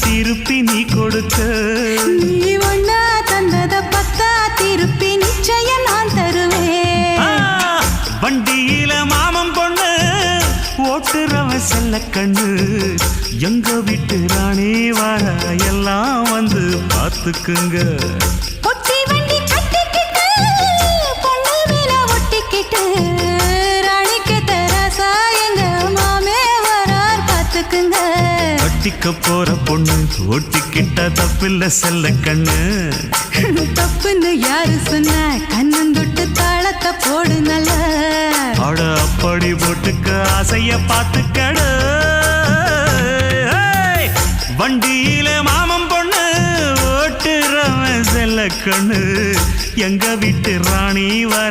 திருப்பி நீ கொடுக்க நீ ஒண்ணா தந்தத பத்தா திருப்பி நிச்சயம் நான் தருவேன் வண்டியில மாமன் பொண்ணு ஓட்டுறவன் செல்ல கண்ணு எங்க வீட்டு ராணி வார எல்லாம் வந்து பார்த்துக்குங்க ஒட்டி வண்டி கட்டிக்கிட்டு பொண்ணு மேல ஒட்டிக்கிட்டு ராணிக்கு தராசா எங்க மாமே வரார் பார்த்துக்குங்க ஒட்டிக்க போற பொண்ணு ஒட்டிக்கிட்ட தப்பில்ல செல்ல கண்ணு தப்புன்னு யாரு சொன்ன கண்ணந்தொட்டு தாளத்தை போடு நல்ல அட அப்படி போட்டுக்க ஆசைய பார்த்துக்கடு வண்டியில மாமன் பொண்ணு ஓட்டுறவன் செல்ல கண்ணு எங்க வீட்டு ராணி வர